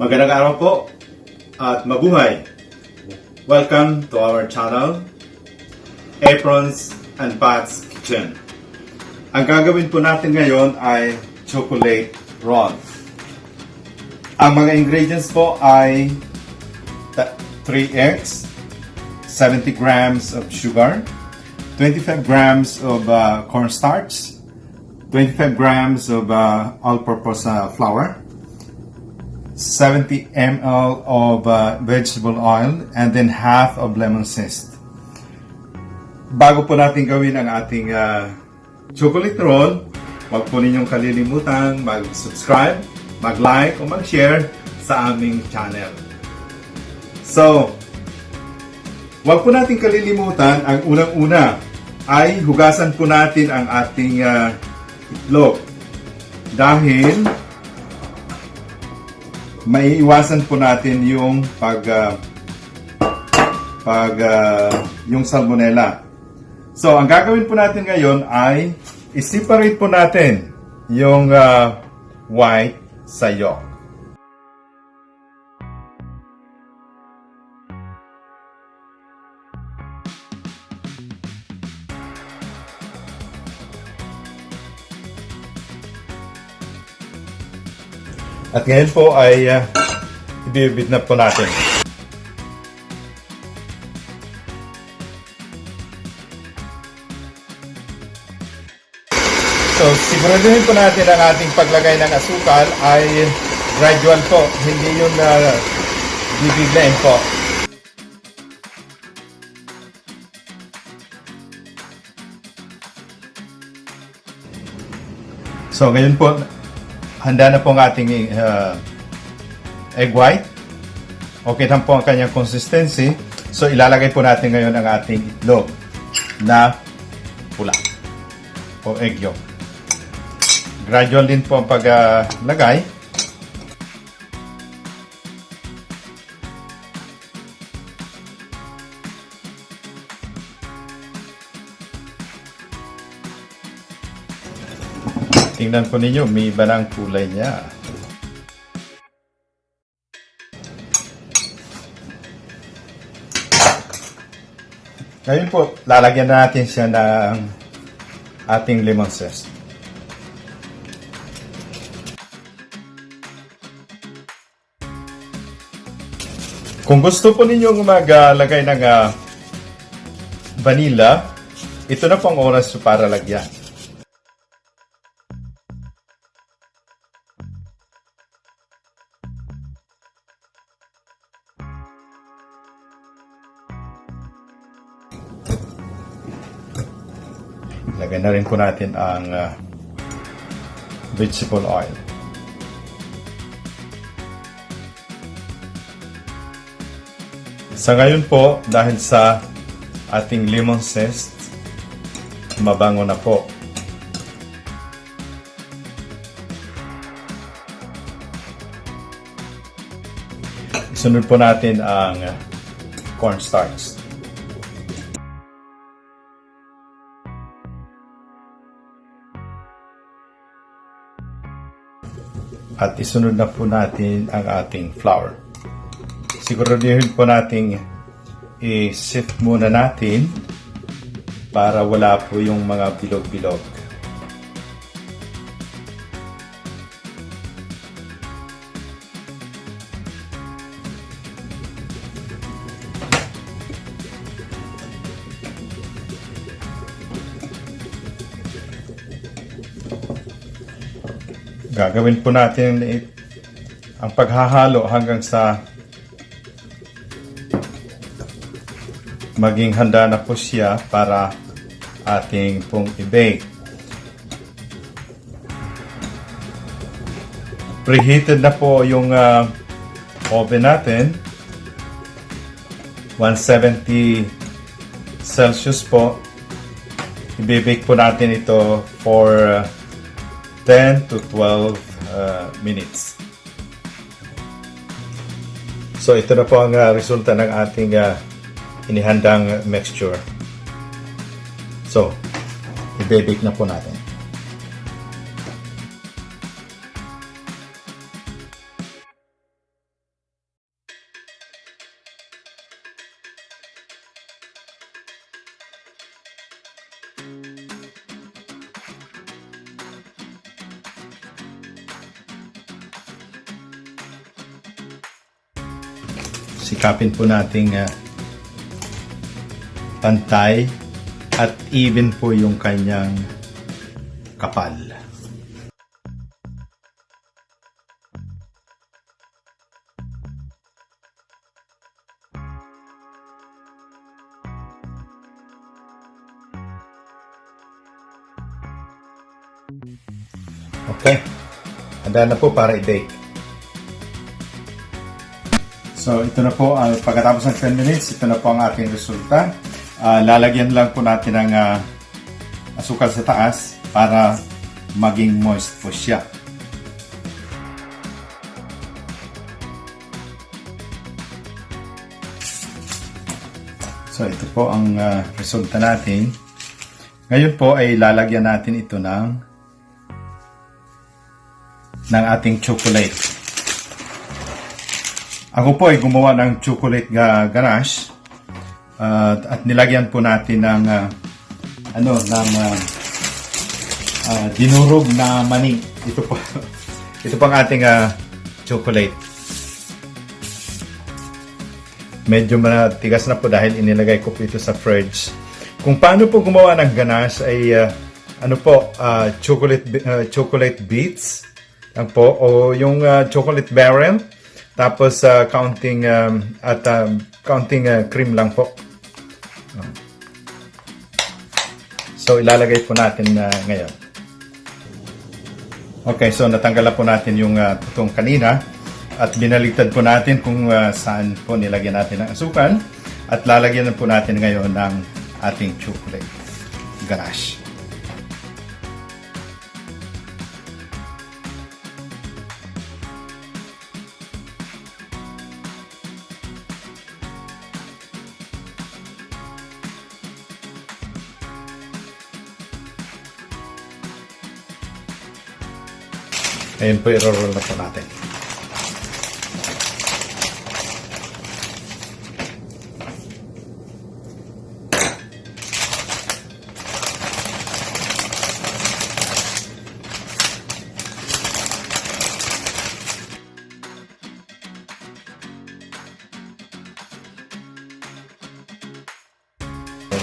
Magandang araw po at mabuhay! Welcome to our channel, Aprons and Pat's Kitchen. Ang gagawin po natin ngayon ay chocolate roll. Ang mga ingredients po ay 3 eggs, 70 grams of sugar, 25 grams of cornstarch, 25 grams of all-purpose flour, 70 ml of vegetable oil, and then half of lemon zest. Bago po natin gawin ang ating chocolate roll, huwag po ninyong kalilimutan mag-subscribe, mag-like o mag-share sa aming channel. So, huwag po natin kalilimutan, ang unang-una ay hugasan po natin ang ating itlog. Dahil maiiwasan po natin yung yung salmonella. So, ang gagawin po natin ngayon ay i-separate po natin yung white sa yolk. At ngayon po ay ibibit na po natin. So, siguraduhin po natin ang ating paglagay ng asukal ay gradual po, hindi yung bibiglain po. So, ngayon po, handa na po ang ating egg white. Okay na po ang kanyang consistency. So, ilalagay po natin ngayon ang ating itlog na pula o egg yolk. Gradual din po ang paglagay. Tingnan po ninyo, may iba ng kulay niya. Ngayon po, lalagyan natin siya ng ating lemon zest. Kung gusto po ninyo maglagay ng vanilla, ito na po ang oras para lagyan. Lagyan na rin po natin ang vegetable oil. Sa ngayon po, dahil sa ating lemon zest, mabango na po. Isunod po natin ang cornstarch. At isunod na po natin ang ating flour. Siguraduhin po natin i-sift muna natin para wala po yung mga bilog-bilog. Gagawin po natin ang paghahalo hanggang sa maging handa na po siya para ating pong i-bake. Preheated na po yung oven natin. 170 Celsius po. I-bake po natin ito for 10 to 12 minutes. So ito na po ang resulta ng ating inihandang mixture. So, i-bake na po natin. sikapin po nating pantay at even po yung kanyang kapal. Okay, handa na po para i-bake. So ito na po, pagkatapos ng 10 minutes, ito na po ang ating resulta. Lalagyan lang po natin ng asukal sa taas para maging moist po siya. So ito po ang resulta natin. Ngayon po ay lalagyan natin ito ng ating chocolate. Ako po ay gumawa ng chocolate ganache at nilagyan po natin ng dinurog na mani. Ito po ito po ang ating chocolate. Medyo matigas na po dahil inilagay ko po ito sa fridge. Kung paano po gumawa ng ganache ay chocolate bits lang po, o yung chocolate barrel, tapos counting cream lang po. So ilalagay po natin ngayon. Okay, so natanggal na po natin yung tutong kanina at binaliktad po natin kung saan po nilagyan natin ng asukal at lalagyan na po natin ngayon ng ating chocolate ganache. Ayan po, i-roll na po natin.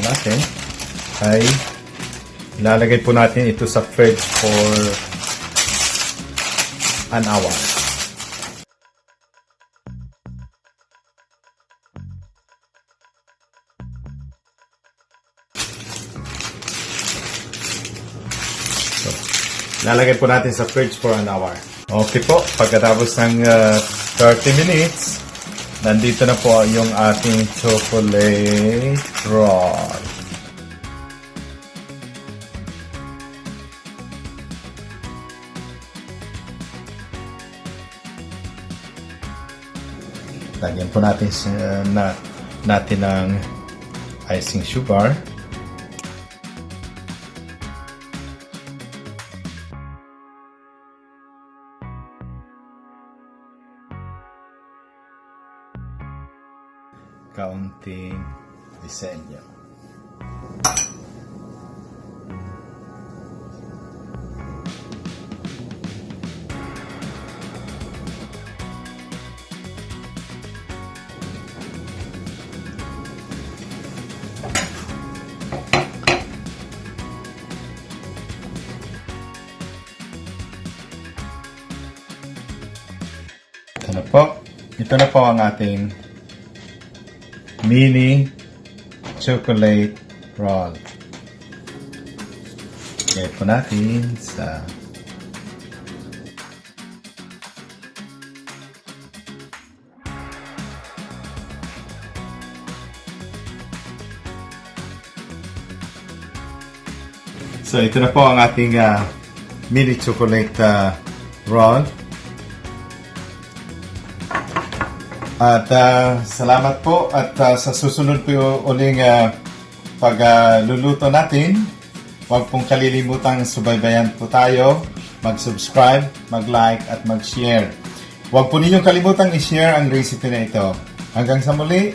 Natin ay ilalagay po natin ito sa fridge for an hour. So, lalagay po natin sa fridge for an hour. Okay po, pagkatapos ng 30 minutes, nandito na po yung ating chocolate roll. Lagyan po natin ng icing sugar. Kaunting disenyo. Ito na po ang ating mini chocolate roll. Lagay po natin sa So ito na po ang ating mini chocolate roll. At salamat po at sa susunod po uling pagluluto natin, huwag pong kalilimutang subaybayan po tayo, mag-subscribe, mag-like at mag-share. Huwag po ninyong kalimutang i-share ang recipe na ito. Hanggang sa muli,